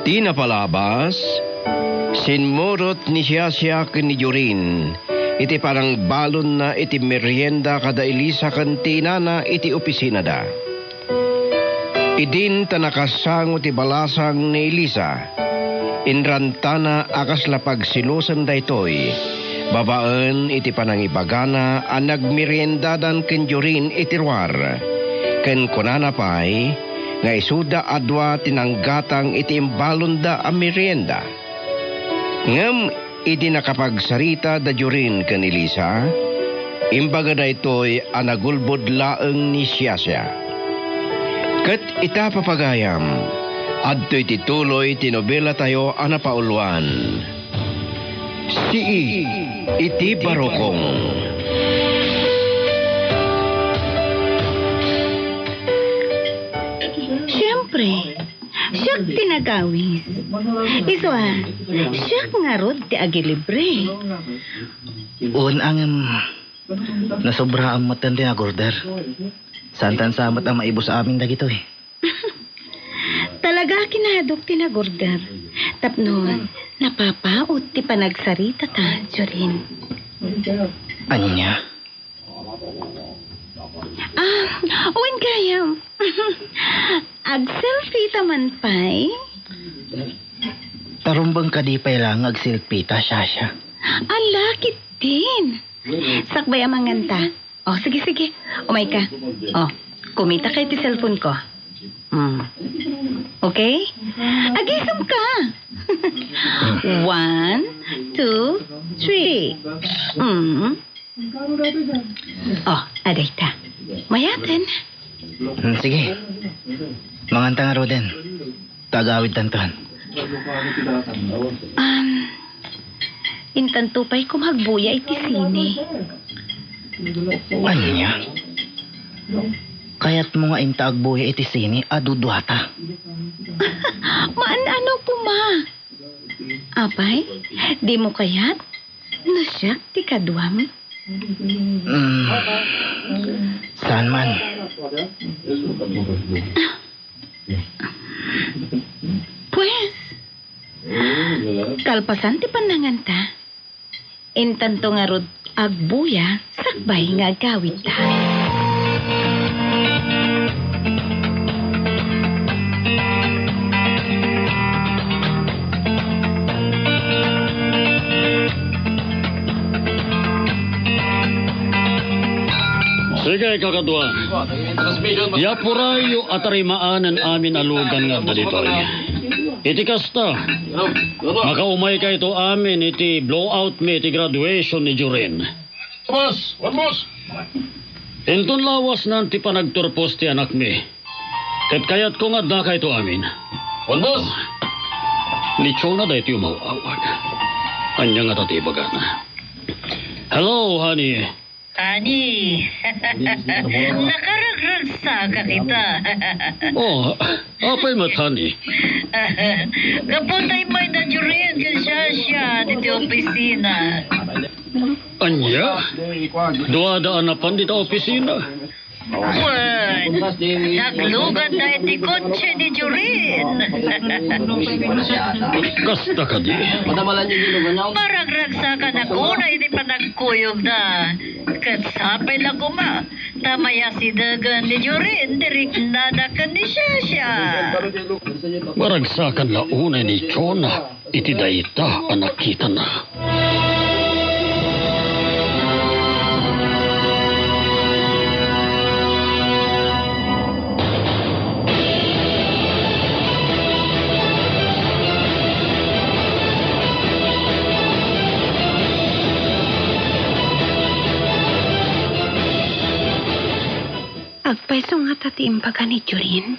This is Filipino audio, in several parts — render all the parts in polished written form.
Iti napalabas, sinmurot ni siya ken ni Jorin. Iti parang balon na iti merienda kada Elisa ken tinana iti opisina da. Idin tanakasango ti balasang ni Elisa. Inrantana akas lapag silusan daytoy. Babaan iti panangibagana ang nagmeriendadan ken Jorin iti ruar. Ken kunana pay, nga isuda adwa tinanggatang iti imbalon da a merienda. Ngem iti nakapagsarita da Jorin ken Elisa, imbaga daytoy a nagulbod laeng ni Siasya. Ket ita papagayam, adtoy tituloy tinobela tayo a napauluan. Sii iti barokong. Siyempre, siyak tinagawis. Iswa, siyak nga rod ti agilibre. Ang nasobra ang matan din agorder. Santan samat ang maibo sa amin dagito eh. Talaga kinahadok tinagordar. Tapno, napapaot ti panagsarita ta, Jorin. Anya? Uwin kayam. Ag-selfie taman pay. Tarumbang kadipay lang agsilpita, Sasha. Ala, kitin. Sakbay ang manganta. Sige. Umay ka. Kumita kay ti cellphone ko. Okay? Agisam ka. 1, 2, 3. Aday ta. Mayaten. Sige. Manganta nga Roden. Tagawid tantan. Intan tupay kumagbuya iti sine. Anya? Kaya't mo nga intagbuya iti sini aduduata. Ano po ma? Apay, di mo kayat? Nasyak ti kadwam? Saan man? Pues, kalpasan ti pananganta. Intanto nga rod agbuya, sakbay nga gawid ta. Sige, kakadwa. Yapurayo at arimaanan amin alugan nga dalitoy. Iti kasta, makaumay ka ito amin iti blowout me iti graduation ni Jorin. Boss! Inton lawas na ti panagturpos ti anak mi. Ket kayat ko nga da ka ito amin. Boss! Ni Chona da iti umawawag. Anya nga tatibagan. Hello, honey. Ani, nakaragragsa ka kita. Apay matani. Kapuntay may na Jorin siya dito opisina. Anya? Duadaan na pan dito opisina. Wan, naglugan na iti kotse ni Jorin. Kasta ka di. Maragragsa ka na kuna iti panagkuyog na. Katsapay lang kuma. Tamaya si Dagan ni Jorin, dirik nadakan ni Shasha. Maragsakan launay ni Chona. Iti dayta ang nakita na. Agpaiso nga tati imbaga ni Jorin.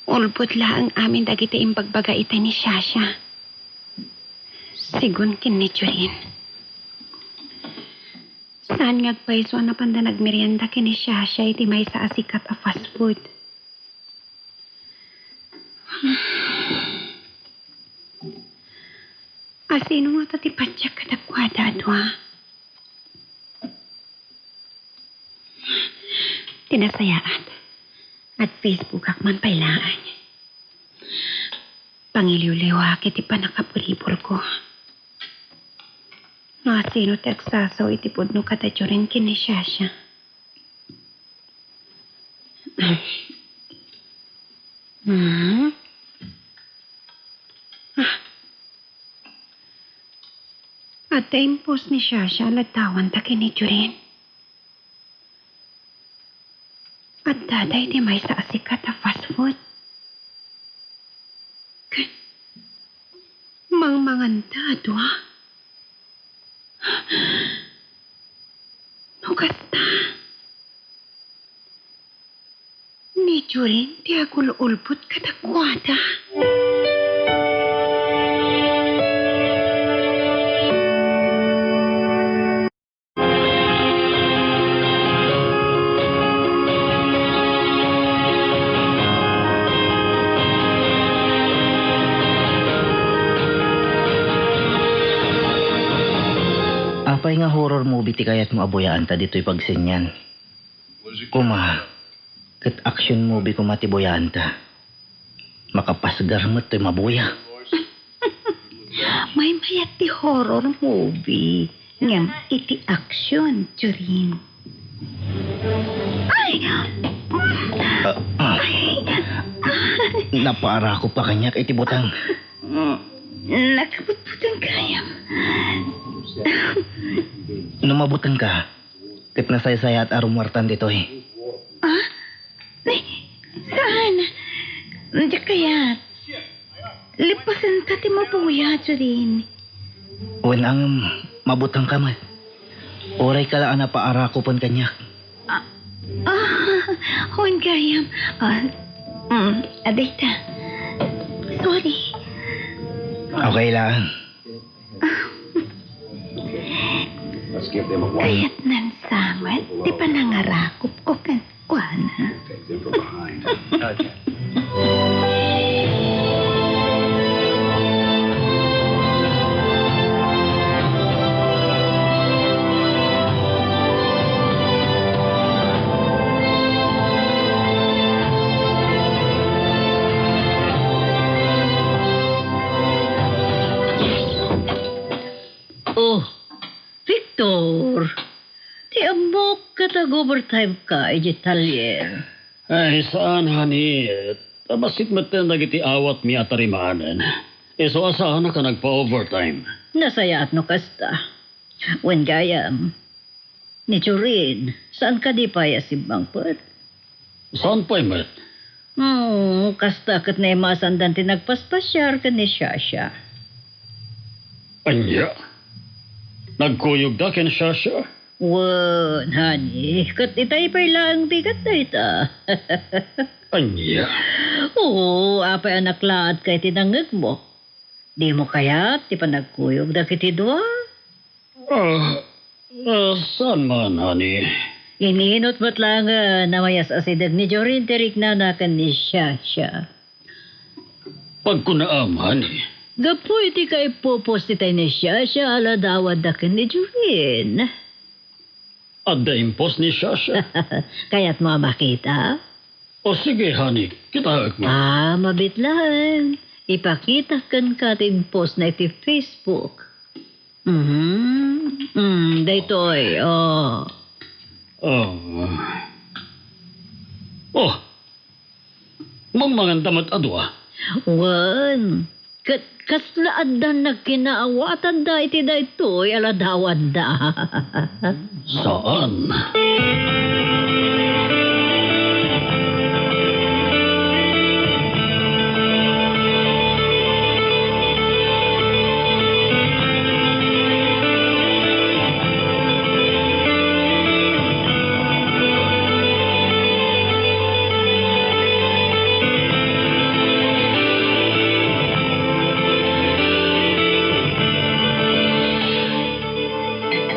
Ulbod laang amin dagiti imbagbaga ita ni Shasha. Sigun kin ni Jorin. Saan nga agpaiso na panda nagmerienda kin ni Shasha iti may sa asikat a fast food. Asino nga tati patyak kadakwada adwa. Tinasayaan. At Facebook ak man pailaan. Pangiliw-liwak iti panakapulibol ko. Nga sino tagsasaw iti pudno katadyorin kinisyasya. At impos ni Shasha latawan ta kinidyorin. At daday di may sa asikat na fast food. Mangmanganta, dwa. No kasta. Ni Jurin, di ako ulpot katakwada. Apay nga horror movie ti kayat mo aboyaan ta dito'y pagsinyan. Kuma, kat action movie kuma ti boyaan ta. Makapasgar mo to'y mabuya. May mayat ti horror movie. Ngam iti action, Jurin. Ay! Napara ko pa kanyak iti butang. Nakaputputan kayam. Numabutan ka. Kat nasaysaya at arumwartan dito'y. Ah? Ay, saan? Diyan kaya? Lipasan ka ti mabuya, Jurin. Wen ang mabutang kamat. Oray ka lang na paara ko pon kanyak. Huwag kayam. Aday ta. Sorry. Okay lang. Kaya't nan samat, di pa nangarakop ko kan kuana. Oh, Victor. Ti amok katag-overtime ka, Italyer. Ay, saan, honey? Tabasit matan nagiti awat mi atarimaanan. So, asahan na ka nagpa-overtime? Nasayaat no kasta. Wen gayam. Ni Churin, saan ka di paya si Bangpot? Saan pa, Met? Kasta kat na imasandan ti nagpaspasyar ka ni Shasha. Anya? Nagkuyog da ken Shasha? Wen, honey, kat itay pa'y lang bigat na ita. Anya? Oo, apay anak laat kay tinangag mo. Di mo kaya ti panagkuyog da kiti dua? Saan man, honey? Ininot ba't lang na mayas asidag ni Jorin tirik na nakan ni Shasha. Pagkunaam, honey. Gapo iti ka ipopos ti tayo ni Shasha ala dawad da kan ni Jorin. Adda impos ni Shasha? Kaya't mo makita? O sige, honey. Kita mo. Mabitlan. Ipakita kan ka ting post na iti Facebook. Daytoy, Mangmangandamat adwa. Wan. Kaslaad da nagkinaawatan da iti daytoy aladawan da. Saan?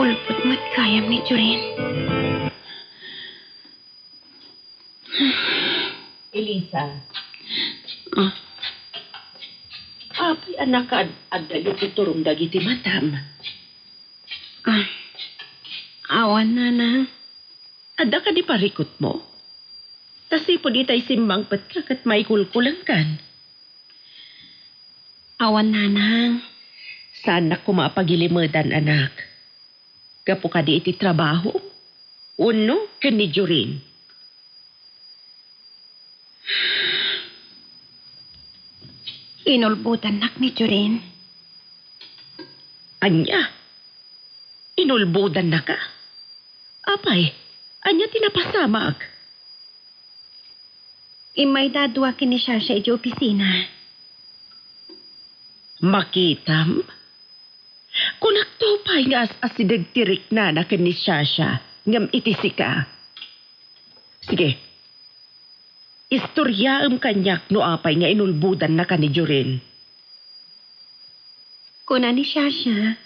Ulpot mo't kayam ni Jurin. Elisa. Apay anak ka adda turong dagiti matam. Awan na. Adda ka di parikot mo? Tasipod itay simbang ka kat may kulkulang kan. Awan nanang. Sana ko mapagilimutan, anak. Kapo ka di iti trabaho. Uno, kanidyo rin. Inulbutan nak ni Jorin. Anya, inulbudan na ka. Apay, anya tinapasamag. Imay dadwa kini siya iti opisina. Makitam? Kunaktupay nga asidagtirik na ni Shasha ngam itisi ka. Sige. Istoryaam kanyak no apay nga inulbudan na ka ni Jorin. Kuna ni Shasha,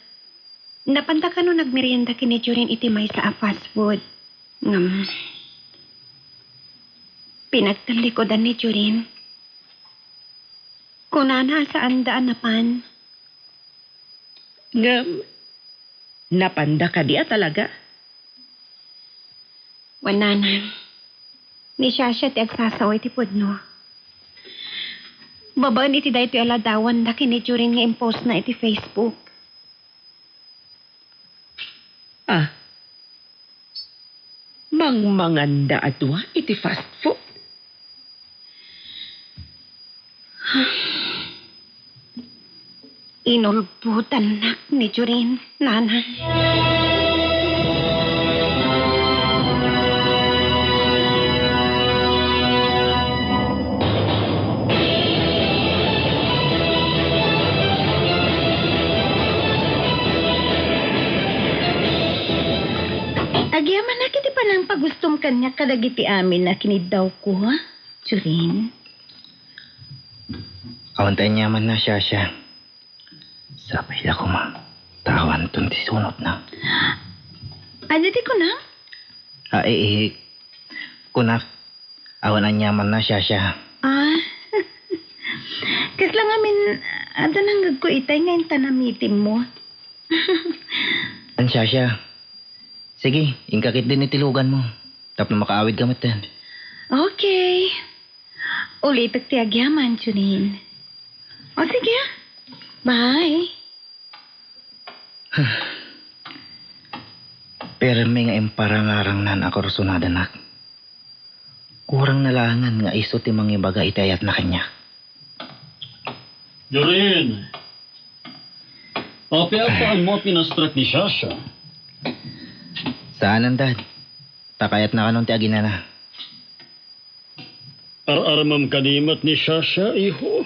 napanta ka no nagmerienda kini Jorin iti may sa fast food. Ngam, pinagtalikodan ni Jorin. Kuna na saan daan napan. Ngam, napanda ka diya talaga? Wananan. Ni Shasha ti agsasaway ti pudno. Babaan iti dahi iti aladawan na kini Jorin nga impost na iti Facebook. Ah, mangmanganda adwa iti fast food. Inulbutan nak ni Jorin, nanay. Agyaman na kiti pa nang pagustom kanya kadagiti amin na kinidaw ko, ha? Jorin? Awantay niya man na siya. Sabay la ko ma. Tawan tun ti sunod na. Ano di ko na? Kunak. Awan ang nyaman na siya. Ah, kas lang amin, ada nang ko itay ngayon tanamitin mo. An siya. Sige, ingkakit din itilugan mo. Tapos makaawid ka matan. Okay. Ulitak ti agyaman, Junin. O sige. Bye. Pero may nga imparangarang nan ako rusunada nak. Kurang nalangan nga iso ti mangibaga itayat na kanya. Jorin! Apa mo pinastrak ni Shasha? Saan ang dad? Takayat na kanong ti aginana. Ar-aramam kanimat ni Shasha, iho.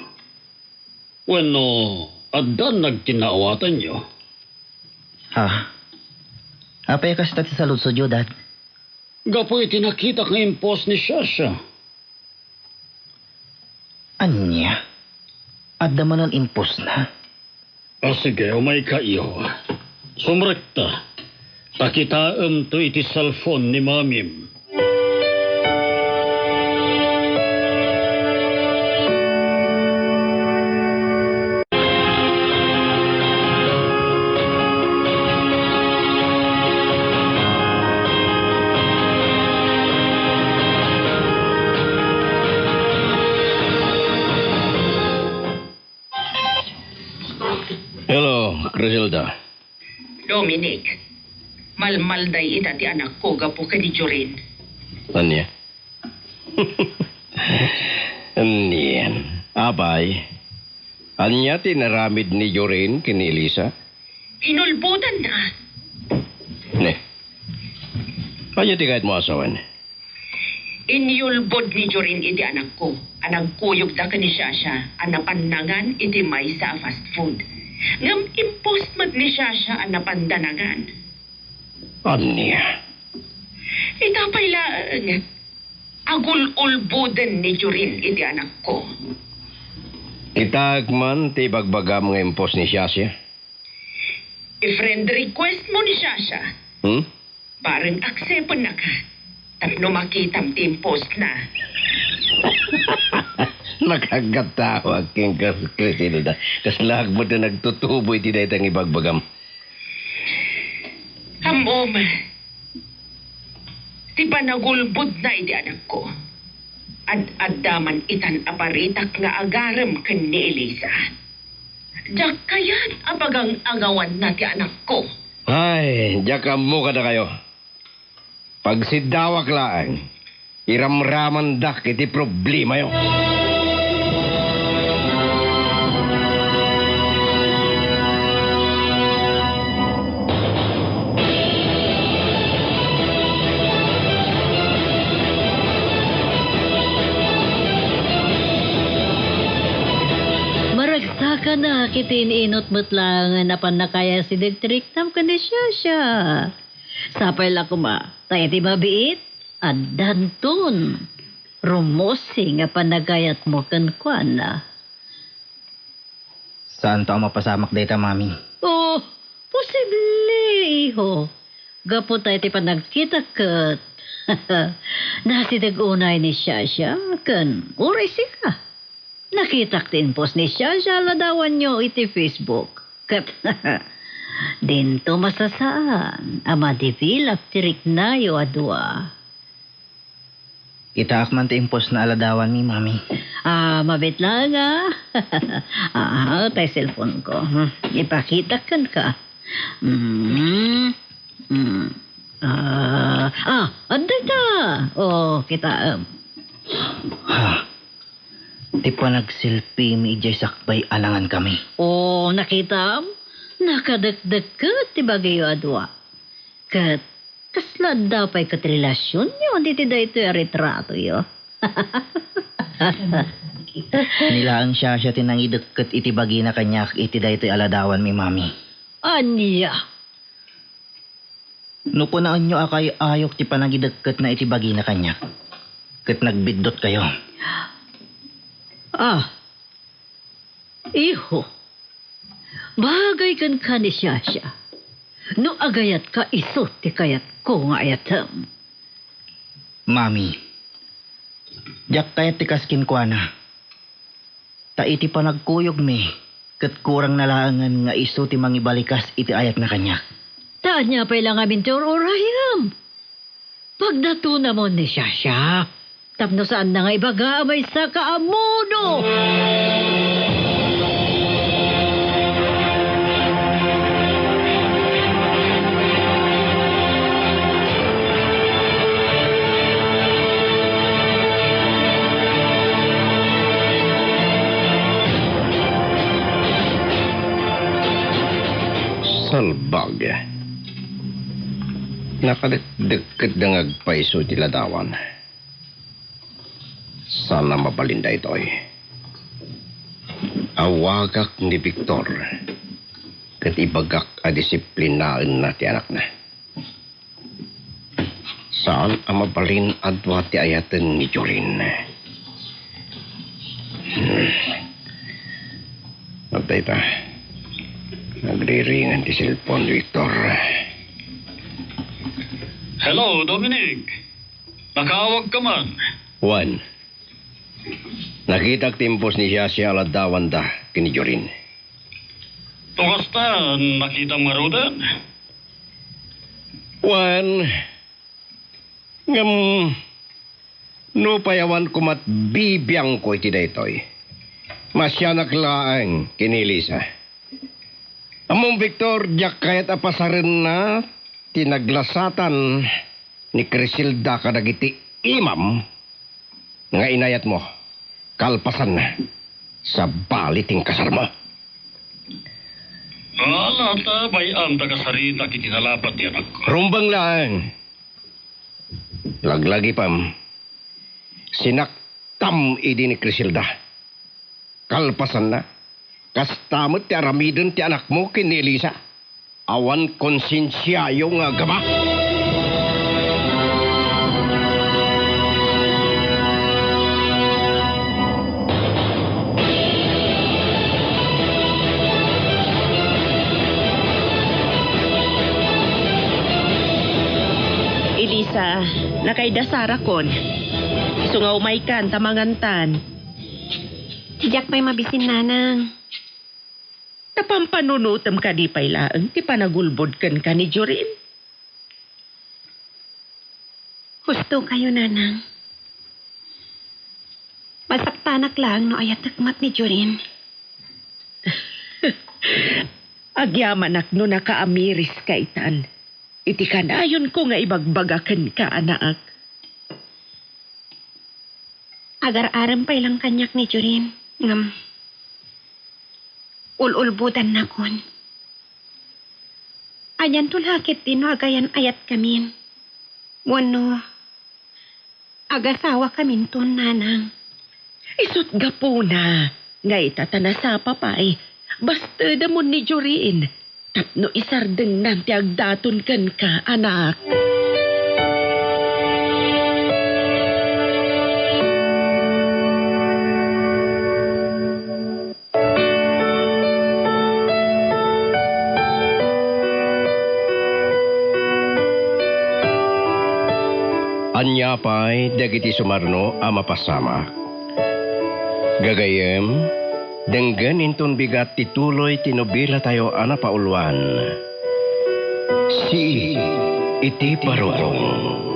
Bueno, adan nagtinaawatan nyo. Ha? Apay kasta ti salud so dad? Gapoy tinakita ng impos ni Shasha. Anya? Adda man ang impos na. Sige, umay ka, iho. Sumrekta. Takitaam to iti cellphone ni Mamim. Hello, Griselda. Dominic, malmalday ita ti anak ko gapo ka di Jorin. Anya? Aniyan. Abay. Anya tinaramid ni Jorin kini Elisa? Inulbutan na. Ne. Anya ti kahit mo asawan? Inyulbod ni Jorin iti anak ko. Anang kuyog da ka ni Shasha, anapandangan iti may sa fast food. Ngam impost mat ni Shasha anapandanagan. Anya? Itapay lang. Agul-ulbuden ni Jorin iti anak ko. Itag man ti bagbaga mga impos ni Shasha? I-friend request mo ni Shasha. Parang aksepon na ka. Tapno makitam ti impost na. Nakagatawag king Griselda. Kaslag mo na nagtutuboy ti daytang ibagbagam. Hamom. Di ba nagulbud na iti anak ko? Ad-addaman itan aparitak nga agarem ken ni Elisa. Diyak kayat apagang agawan na ti anak ko. Ay, diyak mo ka na kayo. Pag sidawak lang, iramraman dak iti problema yo. Maragsa na kitin-inot mo't lang napan na kaya si Degtrik tam siya. Sapay la kuma, tayo ti mabiit, at danton. Rumosi nga panagayat mo kan na. Saan to ang mapasamak data, mami? Oh, posible, iho. Gapo tayo ti panagkita kat. Nasidag-unay ni Shasha, kan uray ka. Nakita tin post ni Shasha, ladawan nyo iti Facebook. Kat, dinto masasaan, ama divilak tirik na yo adwa. Itaak man ti impos na aladawan mi, mami. Mabit lang tay cellphone ko. Ipakita kan ka. Aday ta. Oh, kita. Ti pa nagsilpi mi ijay sakbay alangan kami. Oh, nakita? Nakadagdag ka, ti bagayo adwa. Kat, kasla daw pa'y katrelasyon nyo, hindi ti da ito yung retrato yo. Nilaan siya tinangidagkat iti bagi na kanyak iti da ito'y aladawan mi, mami. Anya? No po naan nyo akay ayok ti panagidagkat na iti bagi na kanyak. Kat nagbidot kayo. Iho. Bagay kan ka ni Shasha. No agayat ka isot ti kayat ko nga ayatam. Mami, jak kayat ti kaskin ko na. Ta iti pa nagkuyog mi, kat kurang nalaangan nga iso ti mangibalikas iti ayat na kanya. Taan niya pa ilang amin ti urayam. Pagdato na mo ni Shasha, tapno saan na nga ibaga may sa kaamuno. Salbag. Nakadagdagkad na ngagpaiso ti ladawan. Sana mabalinda ito'y. Awagak ni Victor. Kat ibagak a disiplinaan na ti anak na. Saan ang mabalin adwa ti ayatan ni Jorin? Magday ta. Nagriringan ti cellphone, Victor. Hello, Dominic. Nakawag ka man. Juan. Nakita timpos ni siya aladawan da kini Jorin. Tukas ta, nakita marudan. Juan. Ngam. No payawan kumat bibiyang ko iti daytoy. Masyanak laang kini Lisa. Among Victor, diyak kayat apasarin na tinaglasatan ni Crisilda kadagiti imam nga inayat mo. Kalpasan na sa baliting kasarma. Alata, bayam tagasarita kitinalapat ti anak ko. Rumbang lang. Laglagi pam. Sinaktam idi ni Crisilda. Kalpasan na. Kastamot ti aramidon ti anak mo kini Elisa. Awan konsensyayo nga gama. Elisa, nakaidasara kon. Iso nga umaykan, tamangantan. Jack pa'y mabisin nanang. Napampanunutam ka di pailaang, ti panagulbod kan ka ni Jorin. Gusto kayo nanang. Masaktanak lang no ayat nagmat ni Jorin. Agyaman ak no nakaamiris ka itan. Iti kanayon ko nga ibagbagakan ka, anak. Agar-aram pa ilang kanyak ni Jorin. Ngam, ululbutan na kon. Anyan tulakit din no agayan ayat kamin. Wano, agasawa kamin ton nanang. Isut gapo na. Nga itatanasa papay. Basta damon ni Jorin. Tapno isardeng nanti agdaton kan ka, anak. Anyapay dagiti sumarno a mapasama. Gagayem, denggan inton bigat tituloy tinubila tayo ana pauluan. Si iti parugong.